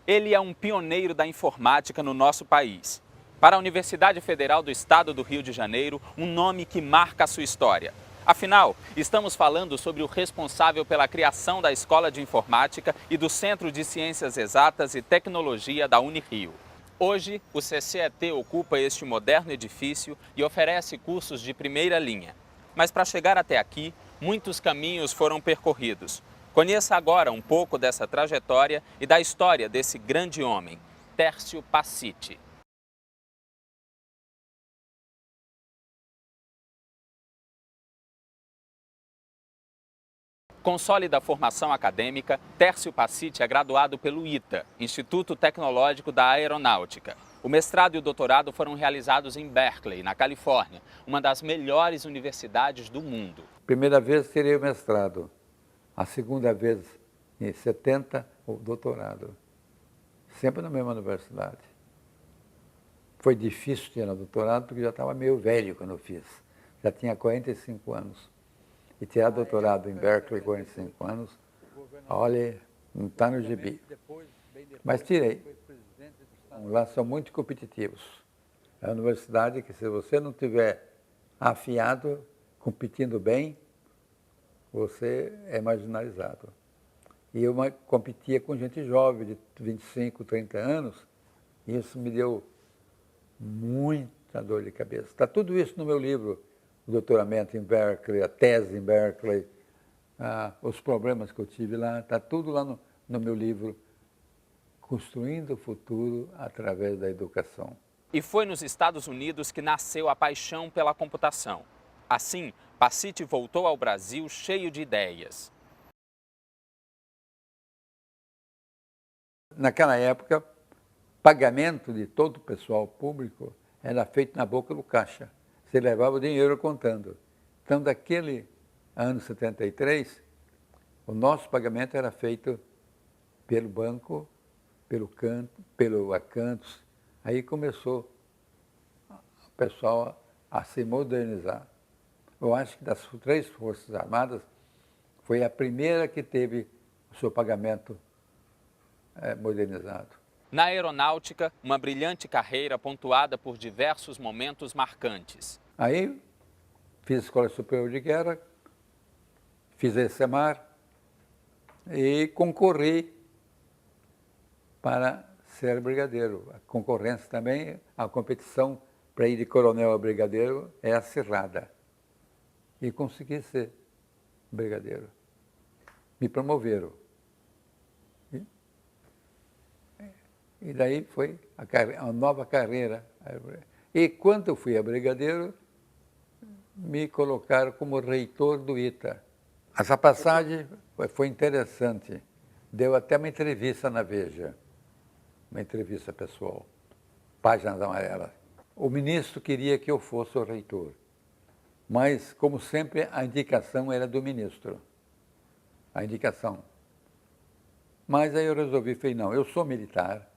Ele é um pioneiro da informática no nosso país. Para a Universidade Federal do Estado do Rio de Janeiro, um nome que marca a sua história. Afinal, estamos falando sobre o responsável pela criação da Escola de Informática e do Centro de Ciências Exatas e Tecnologia da Unirio. Hoje, o CCET ocupa este moderno edifício e oferece cursos de primeira linha. Mas para chegar até aqui, muitos caminhos foram percorridos. Conheça agora um pouco dessa trajetória e da história desse grande homem, Tércio Pacitti. Com sólida formação acadêmica, Tércio Pacitti é graduado pelo ITA, Instituto Tecnológico da Aeronáutica. O mestrado e o doutorado foram realizados em Berkeley, na Califórnia, uma das melhores universidades do mundo. Primeira vez tirei o mestrado, a segunda vez, em 70, o doutorado. Sempre na mesma universidade. Foi difícil tirar o doutorado porque eu já estava meio velho quando eu fiz. Já tinha 45 anos. E tirar doutorado em Berkeley, 45 anos, olha, não está no gibi. Mas tirei. Lá são muito competitivos. É uma universidade que, se você não tiver afiado, competindo bem, você é marginalizado. E eu competia com gente jovem, de 25, 30 anos, e isso me deu muita dor de cabeça. Está tudo isso no meu livro, o doutoramento em Berkeley, a tese em Berkeley, os problemas que eu tive lá, está tudo lá no meu livro, Construindo o Futuro através da Educação. E foi nos Estados Unidos que nasceu a paixão pela computação. Assim, Pacitti voltou ao Brasil cheio de ideias. Naquela época, pagamento de todo o pessoal público era feito na boca do caixa. Você levava o dinheiro contando. Então, daquele ano 73, o nosso pagamento era feito pelo banco, pelo Acantos. Aí começou o pessoal a se modernizar. Eu acho que das 3 Forças Armadas, foi a primeira que teve o seu pagamento modernizado. Na aeronáutica, uma brilhante carreira pontuada por diversos momentos marcantes. Aí, fiz a Escola Superior de Guerra, fiz a ECEMAR e concorri para ser brigadeiro. A concorrência também, a competição para ir de coronel a brigadeiro é acirrada. E consegui ser brigadeiro. Me promoveram. E daí foi a nova carreira. E quando eu fui a brigadeiro, me colocaram como reitor do ITA. Essa passagem foi interessante. Deu até uma entrevista na Veja, uma entrevista pessoal, páginas amarelas. O ministro queria que eu fosse o reitor, mas, como sempre, a indicação era do ministro. A indicação. Mas aí eu resolvi, falei, não, eu sou militar,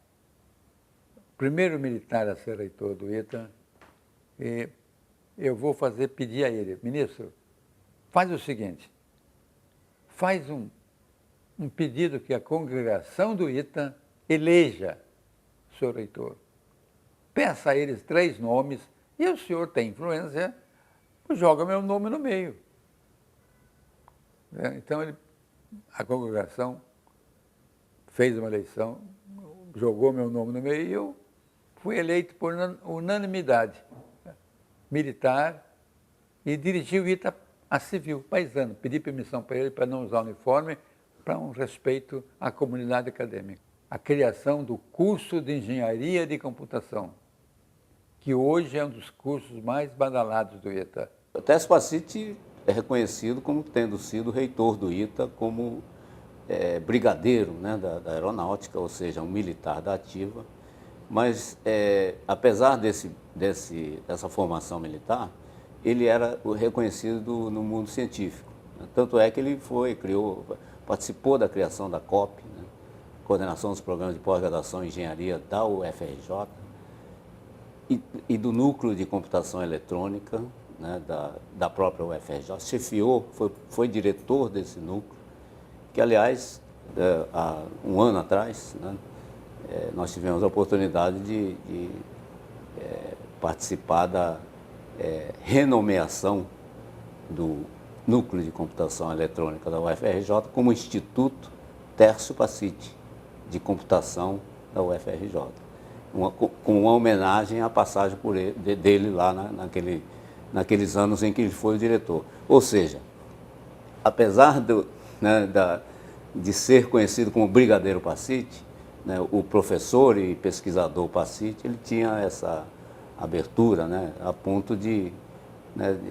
primeiro militar a ser reitor do ITA, e eu vou pedir a ele, ministro, faz o seguinte, faz um pedido que a congregação do ITA eleja o senhor reitor. Peça a eles 3 nomes, e o senhor tem influência, joga meu nome no meio. Então, a congregação fez uma eleição, jogou meu nome no meio, e eu fui eleito por unanimidade militar e dirigi o ITA a civil, paisano. Pedi permissão para ele para não usar uniforme, para um respeito à comunidade acadêmica. A criação do curso de Engenharia de Computação, que hoje é um dos cursos mais badalados do ITA. O Tércio Pacitti é reconhecido como tendo sido reitor do ITA, como brigadeiro, né, da aeronáutica, ou seja, um militar da ativa. Mas, apesar dessa formação militar, ele era reconhecido no mundo científico. Tanto é que ele participou da criação da COP, né, Coordenação dos Programas de Pós-Graduação em Engenharia da UFRJ, e do Núcleo de Computação Eletrônica, né, da própria UFRJ, chefiou, foi diretor desse núcleo, que, aliás, há um ano atrás, né, nós tivemos a oportunidade de participar da renomeação do Núcleo de Computação Eletrônica da UFRJ como Instituto Tércio Pacitti de Computação da UFRJ, com uma homenagem à passagem dele lá naqueles anos em que ele foi o diretor. Ou seja, apesar de ser conhecido como Brigadeiro Pacitti, né, o professor e pesquisador Pacitti, ele tinha essa abertura, né, a ponto de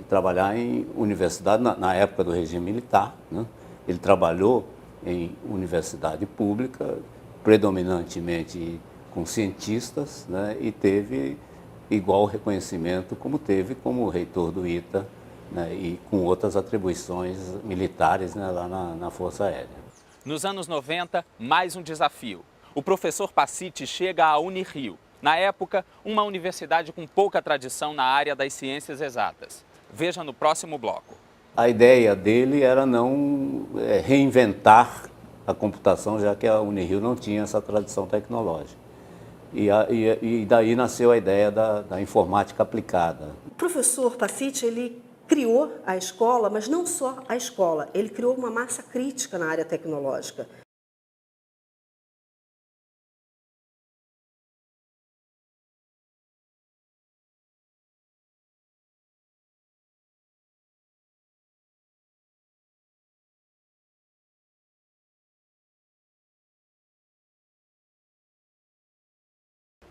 trabalhar em universidade, na época do regime militar, né. Ele trabalhou em universidade pública, predominantemente com cientistas, né, e teve igual reconhecimento como teve como reitor do ITA, né, e com outras atribuições militares, né, lá na Força Aérea. Nos anos 90, mais um desafio. O professor Pacitti chega à Unirio, na época, uma universidade com pouca tradição na área das ciências exatas. Veja no próximo bloco. A ideia dele era não reinventar a computação, já que a Unirio não tinha essa tradição tecnológica. E daí nasceu a ideia da informática aplicada. O professor Pacitti, ele criou a escola, mas não só a escola, ele criou uma massa crítica na área tecnológica.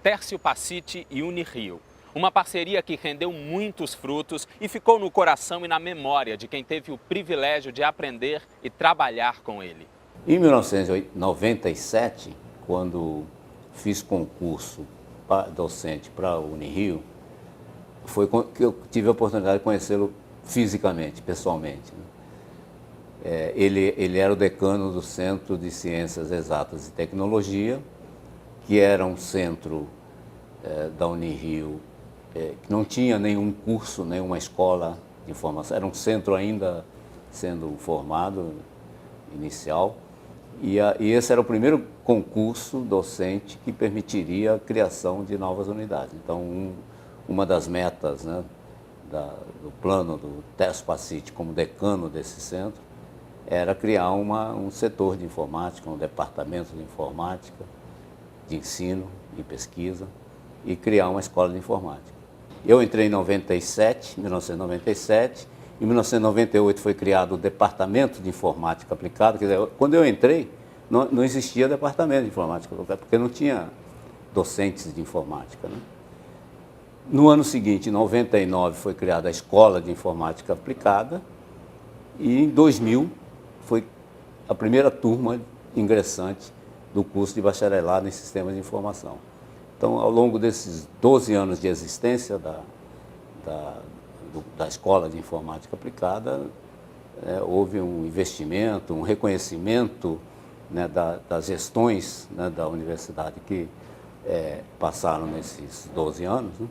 Tércio Pacitti e Unirio. Uma parceria que rendeu muitos frutos e ficou no coração e na memória de quem teve o privilégio de aprender e trabalhar com ele. Em 1997, quando fiz concurso docente para a Unirio, foi que eu tive a oportunidade de conhecê-lo fisicamente, pessoalmente, né? Ele era o decano do Centro de Ciências Exatas e Tecnologia, que era um centro da Unirio que não tinha nenhum curso, nenhuma escola de formação, era um centro ainda sendo formado, inicial, e esse era o primeiro concurso docente que permitiria a criação de novas unidades. Então, uma das metas, né, do plano do Tércio Pacitti como decano desse centro era criar um setor de informática, um departamento de informática, de ensino e pesquisa, e criar uma escola de informática. Eu entrei em 1997, em 1998 foi criado o Departamento de Informática Aplicada. Quer dizer, quando eu entrei, não existia Departamento de Informática Aplicada, porque não tinha docentes de informática, né? No ano seguinte, em 99, foi criada a Escola de Informática Aplicada, e em 2000 foi a primeira turma ingressante do curso de bacharelado em Sistemas de Informação. Então, ao longo desses 12 anos de existência da Escola de Informática Aplicada, houve um investimento, um reconhecimento, né, das gestões, né, da universidade que passaram nesses 12 anos, né,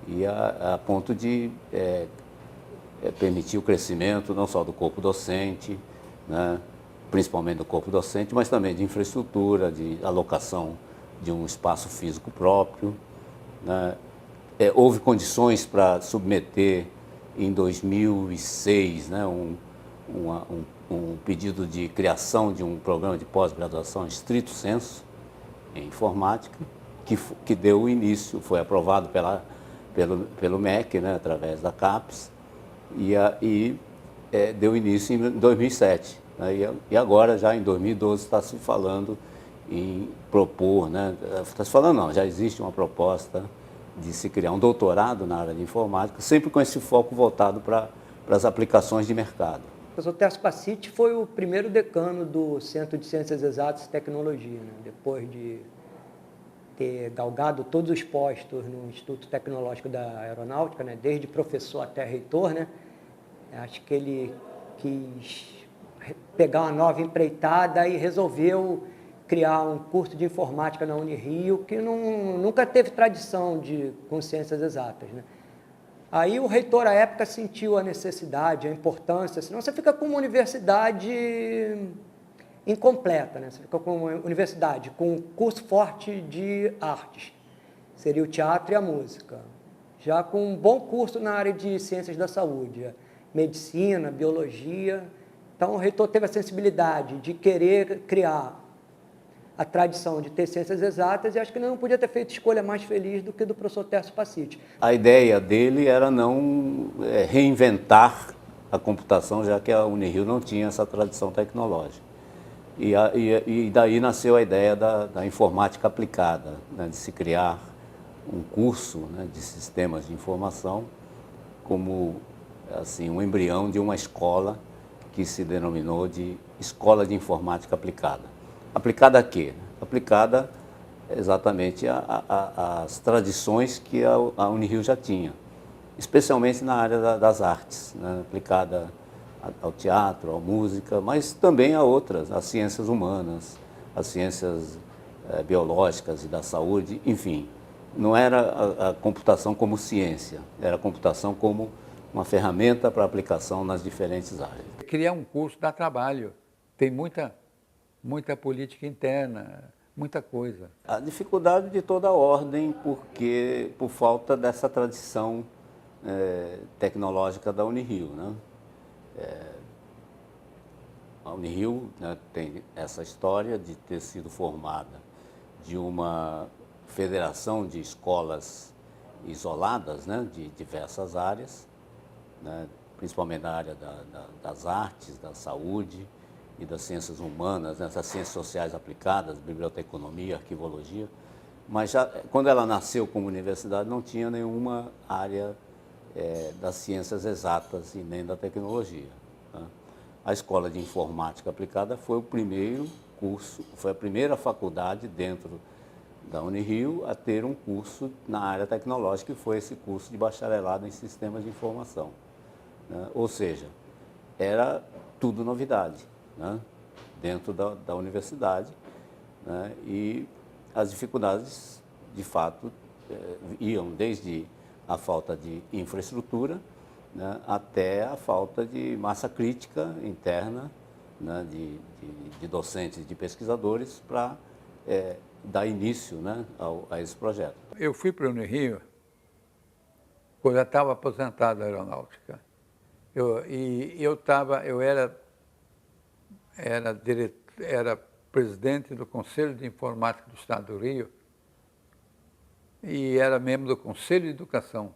e a ponto de permitir o crescimento não só do corpo docente, né, principalmente do corpo docente, mas também de infraestrutura, de alocação de um espaço físico próprio, né. Houve condições para submeter em 2006, né, um pedido de criação de um programa de pós-graduação estrito sensu em informática, que deu início, foi aprovado pelo MEC, né, através da CAPES, e deu início em 2007. Né, e agora, já em 2012, está se falando em propor, né, está se falando não, já existe uma proposta de se criar um doutorado na área de informática, sempre com esse foco voltado para as aplicações de mercado. O professor Tércio Pacitti foi o primeiro decano do Centro de Ciências Exatas e Tecnologia, né? Depois de ter galgado todos os postos no Instituto Tecnológico da Aeronáutica, né? Desde professor até reitor, né? Acho que ele quis pegar uma nova empreitada e resolveu criar um curso de informática na Unirio, que nunca teve tradição com ciências exatas, né? Aí o reitor, à época, sentiu a necessidade, a importância, senão você fica com uma universidade incompleta, né? Você fica com uma universidade com um curso forte de artes, seria o teatro e a música. Já com um bom curso na área de ciências da saúde, medicina, biologia. Então, o reitor teve a sensibilidade de querer criar a tradição de ter ciências exatas e acho que ele não podia ter feito escolha mais feliz do que do professor Tércio Pacítti. A ideia dele era não reinventar a computação, já que a Unirio não tinha essa tradição tecnológica. E daí nasceu a ideia da informática aplicada, né, de se criar um curso, né, de sistemas de informação como assim, um embrião de uma escola que se denominou de Escola de Informática Aplicada. Aplicada a quê? Aplicada exatamente às tradições que a Unirio já tinha, especialmente na área das artes, né, aplicada ao teatro, à música, mas também a outras, as ciências humanas, as ciências biológicas e da saúde, enfim. Não era a computação como ciência, era a computação como uma ferramenta para aplicação nas diferentes áreas. Criar um curso dá trabalho, tem muita política interna, muita coisa. A dificuldade de toda ordem, porque por falta dessa tradição tecnológica da Unirio, né? A Unirio, né, tem essa história de ter sido formada de uma federação de escolas isoladas, né, de diversas áreas, né, principalmente na área das artes, da saúde e das ciências humanas, né, das ciências sociais aplicadas, biblioteconomia, arquivologia. Mas já, quando ela nasceu como universidade, não tinha nenhuma área das ciências exatas e nem da tecnologia, né? A Escola de Informática Aplicada foi o primeiro curso, foi a primeira faculdade dentro da Unirio a ter um curso na área tecnológica, que foi esse curso de bacharelado em sistemas de informação, né? Ou seja, era tudo novidade, né, dentro da universidade, né? E as dificuldades, de fato, iam desde a falta de infraestrutura, né, até a falta de massa crítica interna, né, de docentes e de pesquisadores para dar início, né, a esse projeto. Eu fui para o Unirio quando eu estava aposentado da aeronáutica. Eu era presidente do Conselho de Informática do Estado do Rio e era membro do Conselho de Educação.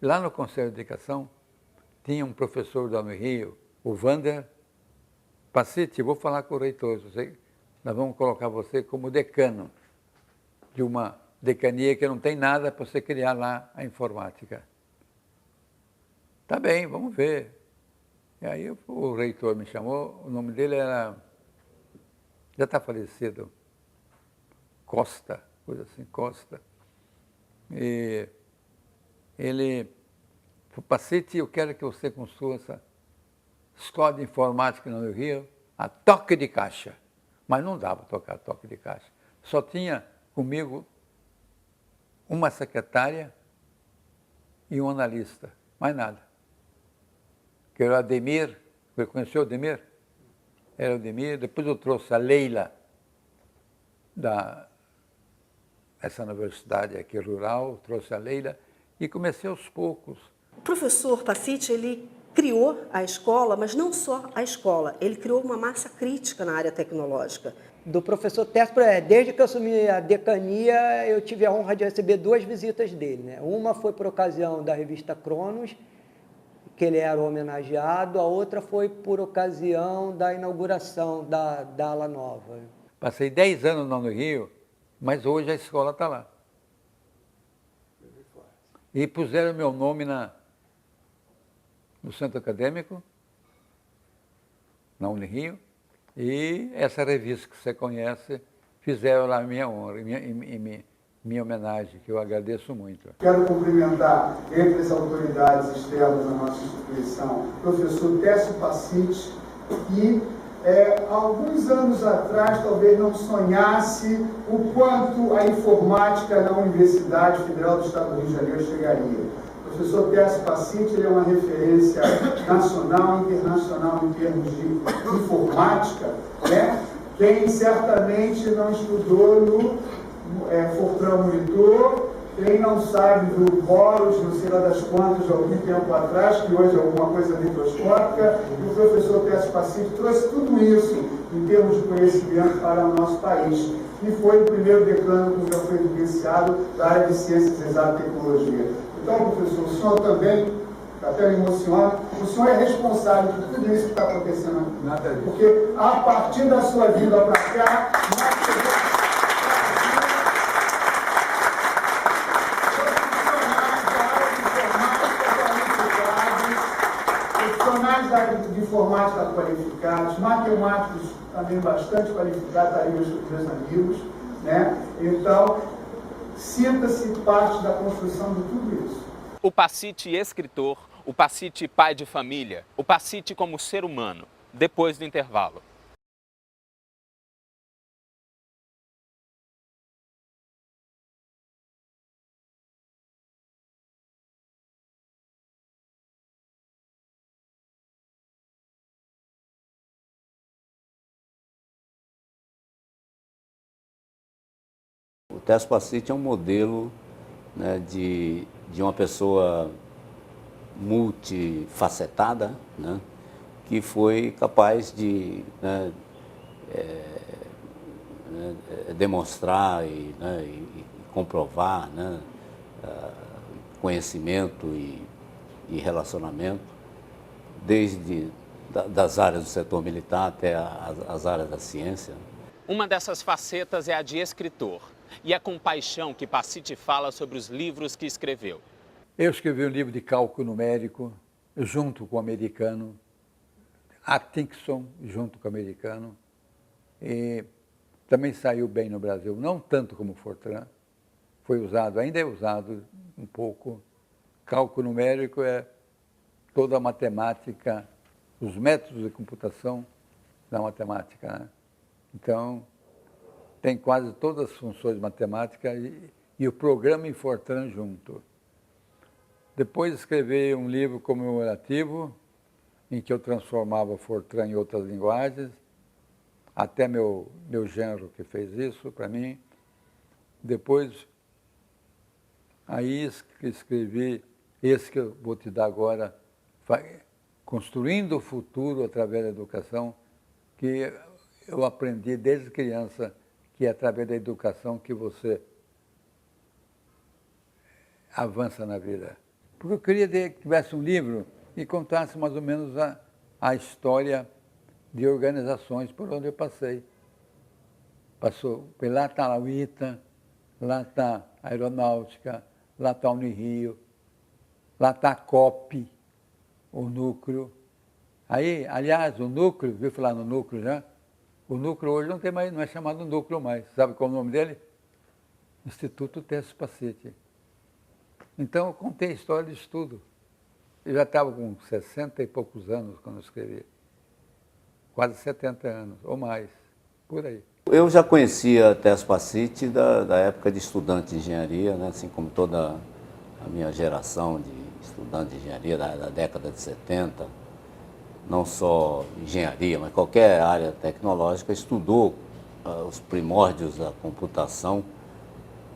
Lá no Conselho de Educação tinha um professor da Unirio, o Wander Pacítti. Vou falar com o reitor, nós vamos colocar você como decano de uma decania que não tem nada para você criar lá a informática. Tá bem, vamos ver. E aí o reitor me chamou, o nome dele era, já está falecido, Costa, coisa assim, Costa. E ele falou, Pacítti, eu quero que você construa essa escola de informática no Rio a toque de caixa. Mas não dava para tocar toque de caixa. Só tinha comigo uma secretária e um analista, mais nada. Que era o Ademir, você conheceu o Ademir? Era o Ademir, depois eu trouxe a Leila, essa universidade aqui rural, trouxe a Leila e comecei aos poucos. O professor Pacítti, ele criou a escola, mas não só a escola, ele criou uma massa crítica na área tecnológica. Do professor Tércio, desde que eu assumi a decania, eu tive a honra de receber 2 visitas dele, né? Uma foi por ocasião da revista Cronos, que ele era homenageado, a outra foi por ocasião da inauguração da ala nova. Passei 10 anos no Rio, mas hoje a escola está lá. E puseram meu nome no centro acadêmico, na Unirio, e essa revista que você conhece, fizeram lá a minha honra, minha homenagem, que eu agradeço muito. Quero cumprimentar, entre as autoridades externas da nossa instituição, o professor Tércio Pacítti, que há alguns anos atrás talvez não sonhasse o quanto a informática na Universidade Federal do Estado do Rio de Janeiro chegaria. O professor Tércio Pacítti, ele é uma referência nacional e internacional em termos de informática, né? Quem certamente não estudou no Fortran Monitor, quem não sabe do Boros, não sei lá das quantas, de algum tempo atrás, que hoje é alguma coisa microscópica, e o professor Técio Pacífico trouxe tudo isso em termos de conhecimento para o nosso país. E foi o primeiro decano, como já foi evidenciado, da área de Ciências Exatas e Tecnologia. Então, professor, o senhor também, até me emociona, o senhor é responsável por tudo isso que está acontecendo aqui. Porque a partir da sua vinda para cá, nós profissionais de informática qualificados, matemáticos também bastante qualificados, aí meus amigos, né? Então, sinta-se parte da construção de tudo isso. O Pacítti escritor, o Pacítti pai de família, o Pacítti como ser humano, depois do intervalo. O Técio Pacítti é um modelo, né, de uma pessoa multifacetada, né, que foi capaz de demonstrar e comprovar, né, conhecimento e relacionamento, desde das áreas do setor militar até as áreas da ciência. Uma dessas facetas é a de escritor. E é com paixão que Pacítti fala sobre os livros que escreveu. Eu escrevi um livro de cálculo numérico, junto com o americano, Atkinson, junto com o americano, e também saiu bem no Brasil, não tanto como Fortran, foi usado, ainda é usado um pouco. Cálculo numérico é toda a matemática, os métodos de computação da matemática, né? Então, tem quase todas as funções matemáticas e o programa em Fortran junto. Depois escrevi um livro comemorativo, em que eu transformava Fortran em outras linguagens, até meu genro que fez isso para mim. Depois, aí escrevi esse que eu vou te dar agora, Construindo o Futuro através da Educação, que eu aprendi desde criança, que é através da educação que você avança na vida. Porque eu queria que tivesse um livro e contasse mais ou menos a história de organizações por onde eu passei. Lá está a UITA, lá está a Aeronáutica, lá está a Unirio, lá está a COP, o núcleo. Aí, aliás, o núcleo, viu falar no núcleo já? O núcleo hoje não é chamado núcleo mais. Sabe qual é o nome dele? Instituto Técio Pacítti. Então, eu contei a história disso tudo. Eu já estava com 60 e poucos anos quando eu escrevi. Quase 70 anos, ou mais, por aí. Eu já conhecia Técio Pacítti da época de estudante de engenharia, né? Assim como toda a minha geração de estudante de engenharia da década de 70, não só engenharia, mas qualquer área tecnológica, estudou os primórdios da computação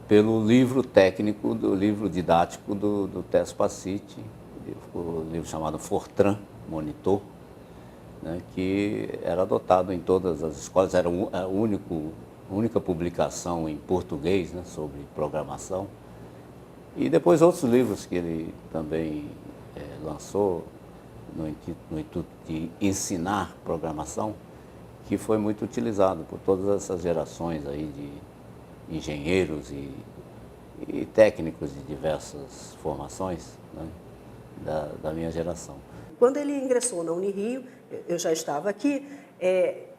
pelo livro técnico, do livro didático do Técio Pacítti, o livro chamado Fortran Monitor, né, que era adotado em todas as escolas, era a única publicação em português, né, sobre programação. E depois outros livros que ele também lançou no intuito de ensinar programação, que foi muito utilizado por todas essas gerações aí de engenheiros e técnicos de diversas formações, né, da minha geração. Quando ele ingressou na Unirio, eu já estava aqui,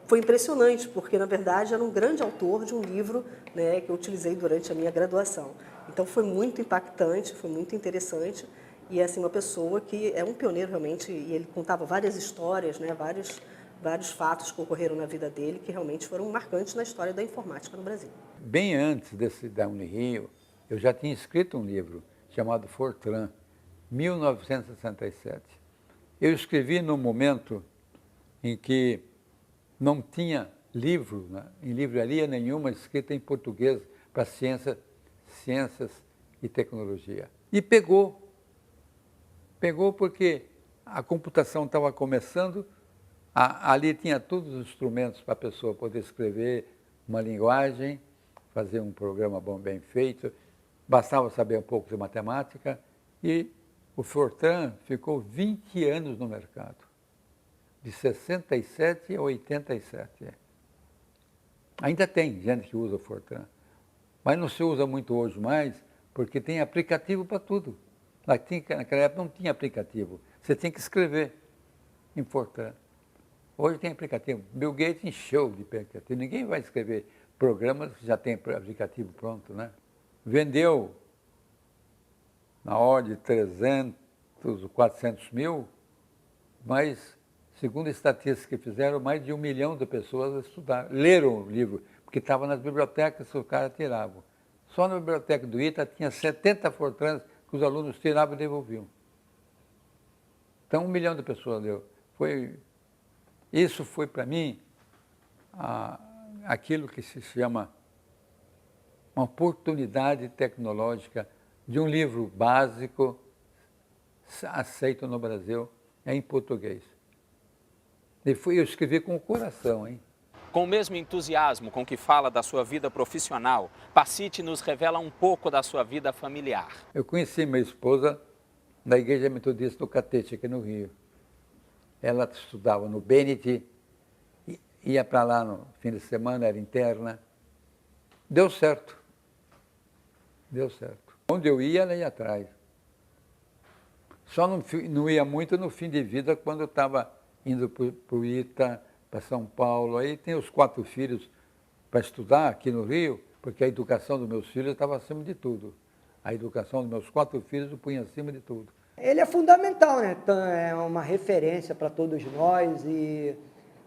foi impressionante, porque, na verdade, era um grande autor de um livro, né, que eu utilizei durante a minha graduação. Então, foi muito impactante, foi muito interessante, e é assim, uma pessoa que é um pioneiro realmente, e ele contava várias histórias, né, vários fatos que ocorreram na vida dele, que realmente foram marcantes na história da informática no Brasil. Bem antes da Unirio, eu já tinha escrito um livro chamado Fortran, 1967. Eu escrevi num momento em que não tinha livro, né, em livraria nenhuma escrita em português para ciências e tecnologia. E pegou porque a computação estava começando, ali tinha todos os instrumentos para a pessoa poder escrever uma linguagem, fazer um programa bem feito, bastava saber um pouco de matemática, e o Fortran ficou 20 anos no mercado, de 67 a 87. Ainda tem gente que usa o Fortran, mas não se usa muito hoje mais, porque tem aplicativo para tudo. Naquela época não tinha aplicativo, você tinha que escrever em Fortran. Hoje tem aplicativo. Bill Gates encheu de aplicativo. Ninguém vai escrever programas que já tem aplicativo pronto, né? Vendeu na ordem de 300 ou 400 mil, mas, segundo estatísticas que fizeram, mais de 1 milhão de pessoas estudaram, leram o livro, porque estava nas bibliotecas que os caras tiravam. Só na biblioteca do ITA tinha 70 Fortrans que os alunos tiravam e devolviam. Então, 1 milhão de pessoas leu. Isso foi, para mim, aquilo que se chama uma oportunidade tecnológica de um livro básico aceito no Brasil, em português. Eu escrevi com o coração, hein? Com o mesmo entusiasmo com que fala da sua vida profissional, Passiti nos revela um pouco da sua vida familiar. Eu conheci minha esposa na Igreja Metodista do Catete, aqui no Rio. Ela estudava no Bennett, ia para lá no fim de semana, era interna. Deu certo. Deu certo. Onde eu ia, ela ia atrás. Só não ia muito no fim de vida, quando eu estava indo para o ITA, para São Paulo. Aí tem os 4 filhos para estudar aqui no Rio, porque a educação dos meus filhos estava acima de tudo. A educação dos meus 4 filhos eu punha acima de tudo. Ele é fundamental, né? É uma referência para todos nós e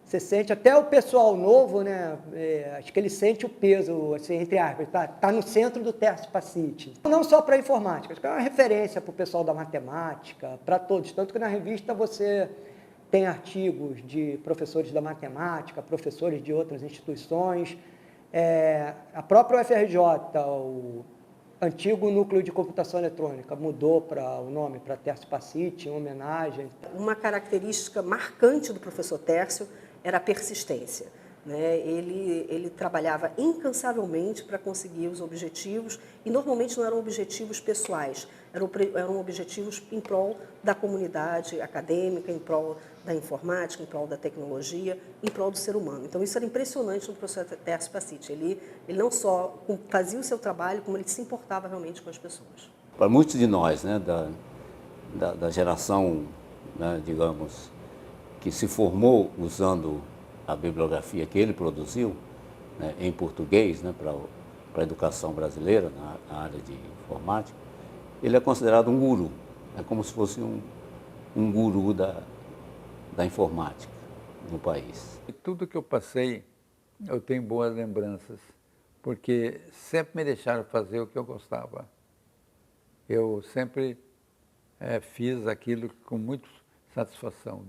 você sente, até o pessoal novo, né? Acho que ele sente o peso, assim, entre aspas, tá no centro do Tércio Passiti. Não só para a informática, acho que é uma referência para o pessoal da matemática, para todos. Tanto que na revista você tem artigos de professores da matemática, professores de outras instituições. A própria UFRJ, o antigo núcleo de computação eletrônica, mudou o nome para Tércio Passiti, em homenagem. Uma característica marcante do professor Tércio era a persistência, né? Ele trabalhava incansavelmente para conseguir os objetivos, e normalmente não eram objetivos pessoais, eram objetivos em prol da comunidade acadêmica, em prol da informática, em prol da tecnologia, em prol do ser humano. Então isso era impressionante no professor Tércio Passiti. Ele não só fazia o seu trabalho, como ele se importava realmente com as pessoas. Para muitos de nós, né, da geração, né, digamos, que se formou usando a bibliografia que ele produziu, né, em português, né, para a educação brasileira, na área de informática, ele é considerado um guru. É como se fosse um guru da informática no país. Tudo que eu passei, eu tenho boas lembranças, porque sempre me deixaram fazer o que eu gostava. Eu sempre fiz aquilo com muita satisfação.